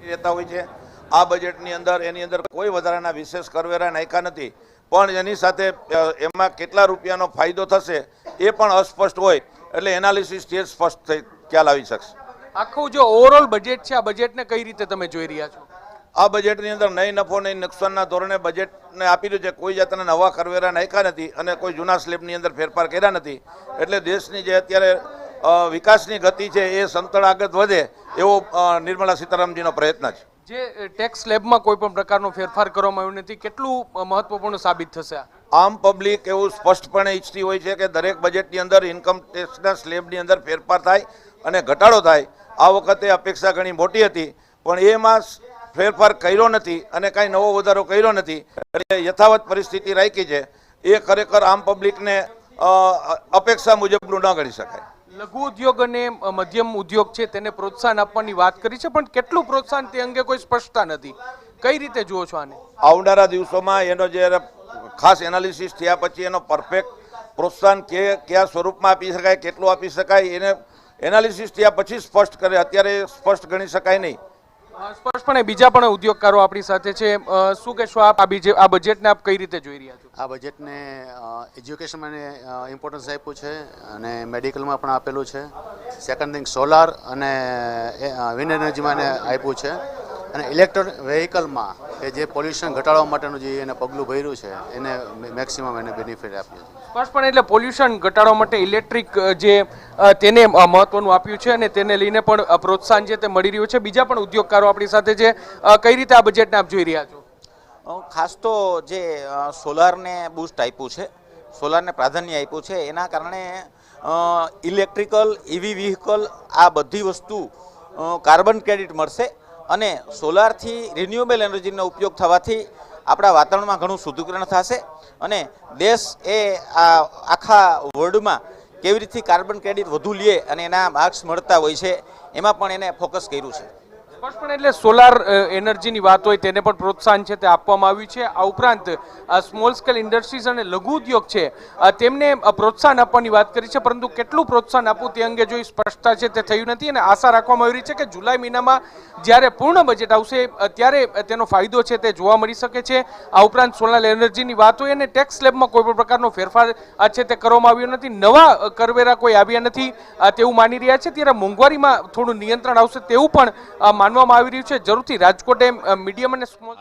રહેતા હોય છે। આ બજેટની અંદર એની અંદર કોઈ વધારાના વિશેષ કરવેરા નાખ્યા નથી, પણ એની સાથે એમાં કેટલા રૂપિયાનો ફાયદો થશે એ પણ અસ્પષ્ટ હોય, એટલે એનાલિસિસથી જ સ્પષ્ટ ખ્યાલ આવી શકશે। આખું જે ઓવરઓલ બજેટ છે, આ બજેટને કઈ રીતે તમે જોઈ રહ્યા છો? આ બજેટની અંદર નહીં નફો નહીં નુકસાનના ધોરણે બજેટને આપી રહ્યું છે। કોઈ જાતના નવા કરવેરા નાખ્યા નથી અને કોઈ જૂના સ્લેબની અંદર ફેરફાર કર્યા નથી, એટલે દેશની જે અત્યારે વિકાસની ગતિ છે એ સમતળ આગળ વધે એવો નિર્મલા સીતારામનજીનો પ્રયત્ન છે। જે ટેક્સ સ્લેબમાં કોઈ પણ પ્રકારનો ફેરફાર કરવામાં આવ્યો નથી, કેટલું મહત્વપૂર્ણ સાબિત થશે? આમ પબ્લિક એવું સ્પષ્ટપણે ઈચ્છતી હોય છે કે દરેક બજેટની અંદર ઇન્કમ ટેક્સના સ્લેબની અંદર ફેરફાર થાય અને ઘટાડો થાય। આ વખતે અપેક્ષા ઘણી મોટી હતી, પણ એમાં ફેરફાર કર્યો નથી અને કાંઈ નવો વધારો કર્યો નથી, એટલે યથાવત પરિસ્થિતિ રાખી છે। એ ખરેખર આમ પબ્લિકને અપેક્ષા મુજબનું ન ગણી શકાય। લઘુ ઉદ્યોગ અને મધ્યમ ઉદ્યોગ છે તેને પ્રોત્સાહન આપવાની વાત કરી છે, પણ કેટલું પ્રોત્સાહન તે અંગે કોઈ સ્પષ્ટતા નથી। કઈ રીતે જુઓ છો આને? આવનારા દિવસોમાં એનો જે ખાસ એનાલિસિસ થયા પછી એનો પરફેક્ટ પ્રોત્સાહન કયા સ્વરૂપમાં આપી શકાય, કેટલું આપી શકાય, એને એનાલિસિસ થયા પછી સ્પષ્ટ કરે, અત્યારે સ્પષ્ટ ગણી શકાય નહીં। સ્પષ્ટપણે બીજા પણ ઉદ્યોગકારો આપણી સાથે છે, શું કહેશો આપ આ બજેટને આપ કઈ રીતે જોઈ રહ્યા છો? આ બજેટને એજ્યુકેશનમાં ઇમ્પોર્ટન્સ આપ્યું છે અને મેડિકલમાં પણ આપેલું છે। સેકન્ડ થિંગ સોલાર અને વિન્ડ એનર્જીમાં એને આપ્યું છે, અને ઇલેક્ટ્રિક વ્હીકલમાં કે જે પોલ્યુશન ઘટાડવા માટેનું જે એને પગલું ભર્યું છે એને મેક્સિમમ એને બેનિફિટ આપ્યું છે। સ્પષ્ટપણે એટલે પોલ્યુશન ઘટાડવા માટે ઇલેક્ટ્રિક જે તેને મહત્વનું આપ્યું છે અને તેને લઈને પણ પ્રોત્સાહન છે તે મળી રહ્યું છે। બીજા પણ ઉદ્યોગકારો આપણી સાથે છે, કઈ રીતે આ બજેટને આપ જોઈ રહ્યા છો? ખાસ તો જે સોલારને બૂસ્ટ આપ્યું છે, સોલારને પ્રાધાન્ય આપ્યું છે, એના કારણે ઇલેક્ટ્રિકલ ઇવી વ્હીકલ આ બધી વસ્તુ કાર્બન ક્રેડિટ મળશે, અને સોલારથી રિન્યુએબલ એનર્જીનો ઉપયોગ થવાથી આપણા વાતાવરણમાં ઘણું શુદ્ધિકરણ થશે, અને દેશ એ આખા વર્લ્ડમાં કેવી રીતે કાર્બન ક્રેડિટ વધુ લે અને એના માર્ક્સ મળતા હોય છે એમાં પણ એને ફોકસ કર્યું છે। સ્પષ્ટપણે એટલે સોલાર એનર્જીની વાત હોય તેને પણ પ્રોત્સાહન છે તે આપવામાં આવ્યું છે। આ ઉપરાંત સ્મોલ સ્કેલ ઇન્ડસ્ટ્રીઝ અને લઘુ ઉદ્યોગ છે તેમને પ્રોત્સાહન આપવાની વાત કરી છે, પરંતુ કેટલું પ્રોત્સાહન આપવું તે અંગે જો સ્પષ્ટતા છે તે થયું નથી, અને આશા રાખવામાં આવી રહી છે કે જુલાઈ મહિનામાં જ્યારે પૂર્ણ બજેટ આવશે ત્યારે તેનો ફાયદો છે તે જોવા મળી શકે છે। આ ઉપરાંત સોલાર એનર્જીની વાત હોય અને ટેક્સ સ્લેબમાં કોઈ પણ પ્રકારનો ફેરફાર છે તે કરવામાં આવ્યો નથી, નવા કરવેરા કોઈ આવ્યા નથી તેવું માની રહ્યા છે। ત્યારે મોંઘવારીમાં થોડું નિયંત્રણ આવશે તેવું પણ માનવામાં આવી રહ્યું છે। જરૂરથી રાજકોટે મીડિયમ અને સ્મોલ